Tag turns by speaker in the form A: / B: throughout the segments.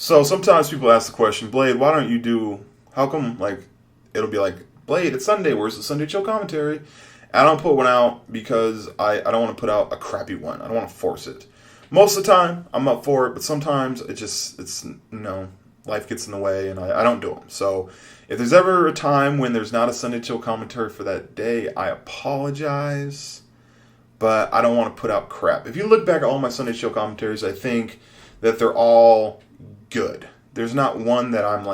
A: So sometimes people ask the question, Blade, why don't you do, how come, it'll be like, Blade, it's Sunday, where's the Sunday Chill commentary? I don't put one out because I don't want to put out a crappy one. I don't want to force it. Most of the time, I'm up for it, but sometimes life gets in the way and I don't do them. So if there's ever a time when there's not a Sunday Chill commentary for that day, I apologize, but I don't want to put out crap. If you look back at all my Sunday Chill commentaries, I think that they're all good. There's not one that I'm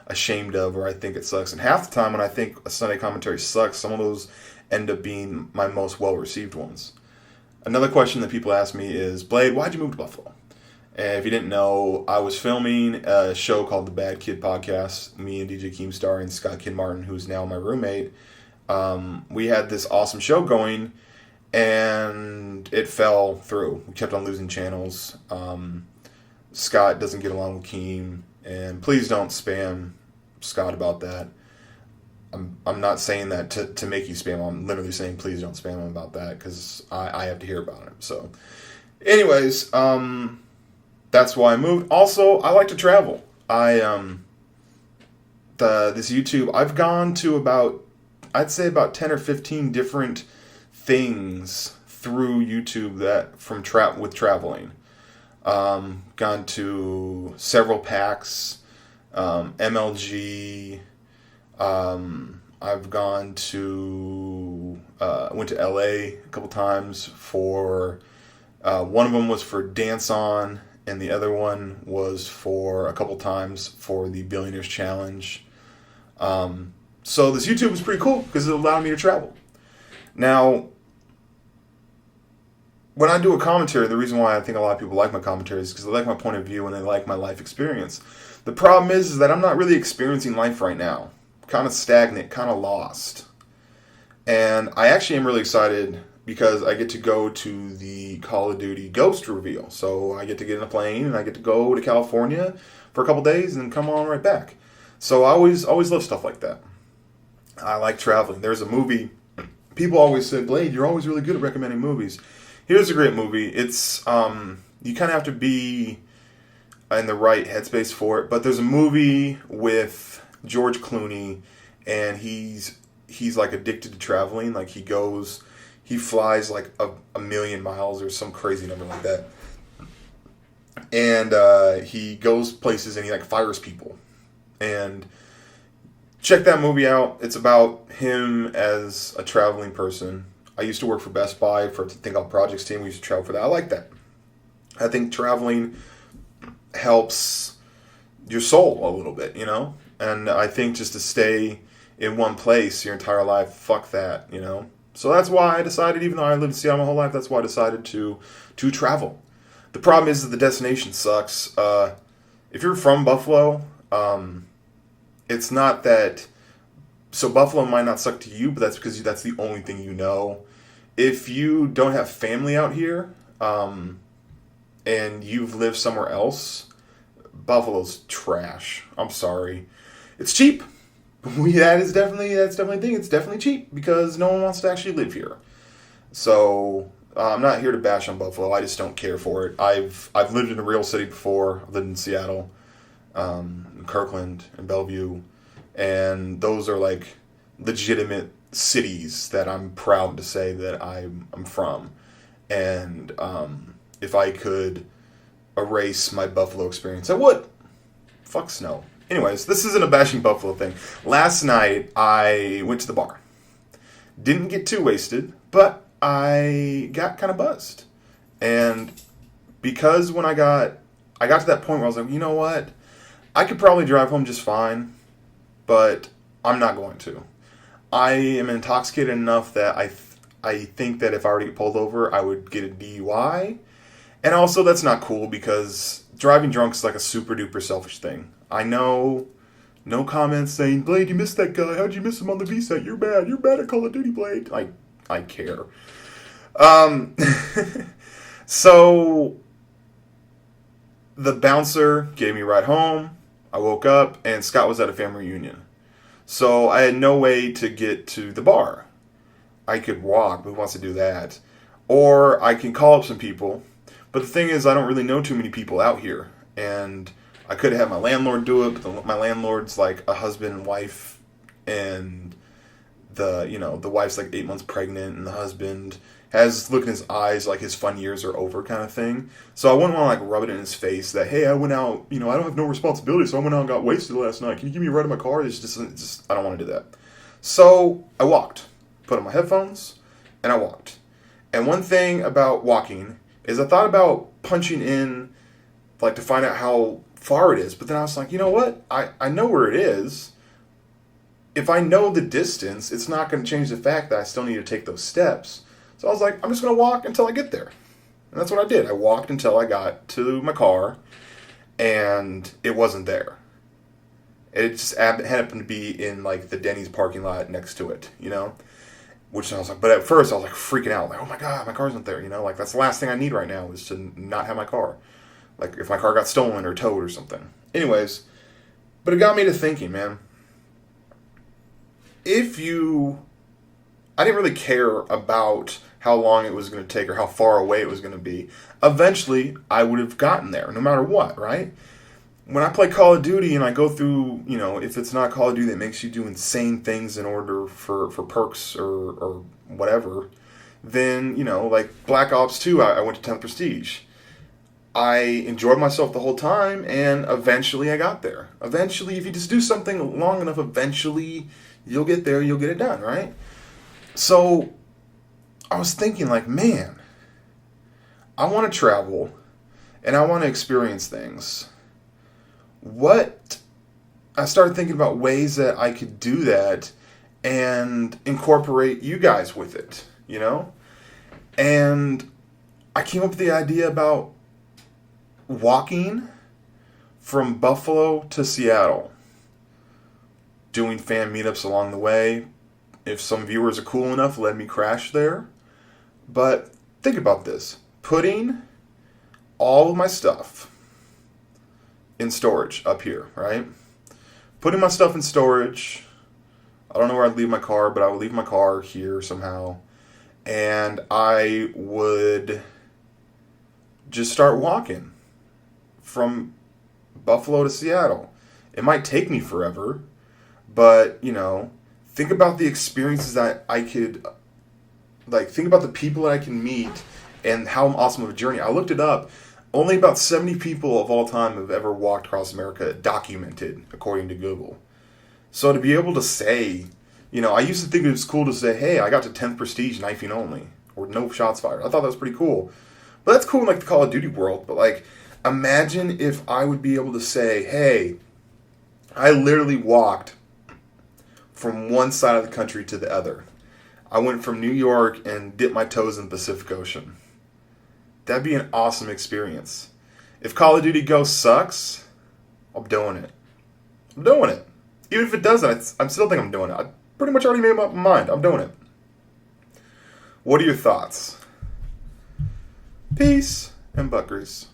A: ashamed of or I think it sucks. And half the time when I think a Sunday commentary sucks, some of those end up being my most well-received ones. Another question that people ask me is, Blade, why'd you move to Buffalo? And if you didn't know, I was filming a show called The Bad Kid Podcast. Me and DJ Keemstar and Scott Kid Martin, who's now my roommate, we had this awesome show going, and it fell through. We kept on losing channels. Scott doesn't get along with Keem, and please don't spam Scott about that. I'm not saying that to make you spam. I'm literally saying please don't spam him about that because I have to hear about it. So, anyways, that's why I moved. Also, I like to travel. This YouTube, I've gone to I'd say about 10 or 15 different things through YouTube with traveling. Gone to several PAX, MLG. I've gone to went to LA a couple times for one of them was for Dance On, and the other one was for a couple times for the Billionaires Challenge. So this YouTube was pretty cool because it allowed me to travel. Now, when I do a commentary, the reason why I think a lot of people like my commentaries is because they like my point of view and they like my life experience. The problem is that I'm not really experiencing life right now. Kind of stagnant, kind of lost. And I actually am really excited because I get to go to the Call of Duty Ghost reveal. So I get to get in a plane and I get to go to California for a couple days and then come on right back. So I always love stuff like that. I like traveling. There's a movie, people always say, Blade, you're always really good at recommending movies. Here's a great movie. It's, you kind of have to be in the right headspace for it, but there's a movie with George Clooney, and he's addicted to traveling. He flies a million miles or some crazy number like that. And he goes places and he fires people. And check that movie out. It's about him as a traveling person. I used to work for Best Buy for the Think Out Projects team. We used to travel for that. I like that. I think traveling helps your soul a little bit, And I think just to stay in one place your entire life, fuck that, So that's why I decided, even though I lived in Seattle my whole life, that's why I decided to travel. The problem is that the destination sucks. If you're from Buffalo, it's not that... So Buffalo might not suck to you, but that's because that's the only thing you know. If you don't have family out here, and you've lived somewhere else, Buffalo's trash. I'm sorry. It's cheap. That's definitely a thing. It's definitely cheap because no one wants to actually live here. So I'm not here to bash on Buffalo. I just don't care for it. I've lived in a real city before. I've lived in Seattle, in Kirkland, and Bellevue. And those are legitimate cities that I'm proud to say that I'm from. And if I could erase my Buffalo experience, I would. Fuck snow. Anyways, this isn't a bashing Buffalo thing. Last night, I went to the bar. Didn't get too wasted, but I got kind of buzzed. And because when I got to that point where I was like, you know what? I could probably drive home just fine. But I'm not going to. I am intoxicated enough that I think that if I were to get pulled over, I would get a DUI. And also, that's not cool because driving drunk is a super duper selfish thing. I know, no comments saying, Blade, you missed that guy. How'd you miss him on the VSAT? You're bad. You're bad at Call of Duty, Blade. I care. So, the bouncer gave me a ride home. I woke up, and Scott was at a family reunion. So I had no way to get to the bar. I could walk, but who wants to do that? Or I can call up some people. But the thing is, I don't really know too many people out here. And I could have had my landlord do it, but my landlord's like a husband and wife, and the wife's like 8 months pregnant, and the husband has look in his eyes like his fun years are over kind of thing. So I wouldn't want to like rub it in his face that, hey, I went out, I don't have no responsibility, so I went out and got wasted last night. Can you give me a ride in my car? It's just I don't want to do that. So I walked, put on my headphones, and I walked. And one thing about walking is I thought about punching in, like to find out how far it is, but then I was like, you know what? I know where it is. If I know the distance, it's not going to change the fact that I still need to take those steps. So I was like, I'm just going to walk until I get there. And that's what I did. I walked until I got to my car, and it wasn't there. It just happened to be in like the Denny's parking lot next to it, Which I was like, but at first I was like freaking out, like, oh my God, my car's not there, Like that's the last thing I need right now is to not have my car. Like if my car got stolen or towed or something. Anyways, but it got me to thinking, man. I didn't really care about how long it was going to take or how far away it was going to be. Eventually, I would have gotten there, no matter what, right? When I play Call of Duty and I go through, if it's not Call of Duty that makes you do insane things in order for perks or whatever, then, like Black Ops 2, I went to 10th Prestige. I enjoyed myself the whole time, and eventually I got there. Eventually, if you just do something long enough, eventually you'll get there, you'll get it done, right? So I was thinking like, man, I want to travel and I want to experience things. I started thinking about ways that I could do that and incorporate you guys with it, And I came up with the idea about walking from Buffalo to Seattle, doing fan meetups along the way. If some viewers are cool enough, let me crash there. But think about this. Putting all of my stuff in storage up here, right? Putting my stuff in storage. I don't know where I'd leave my car, but I would leave my car here somehow. And I would just start walking from Buffalo to Seattle. It might take me forever, but, think about the experiences that I could, think about the people that I can meet and how awesome of a journey. I looked it up. Only about 70 people of all time have ever walked across America, documented, according to Google. So to be able to say, I used to think it was cool to say, hey, I got to 10th Prestige knifing only, or no shots fired. I thought that was pretty cool. But that's cool in the Call of Duty world. But imagine if I would be able to say, hey, I literally walked from one side of the country to the other. I went from New York and dipped my toes in the Pacific Ocean. That'd be an awesome experience. If Call of Duty Go sucks, I'm doing it. I'm doing it. Even if it doesn't, I still think I'm doing it. I pretty much already made up my mind. I'm doing it. What are your thoughts? Peace and butt grease.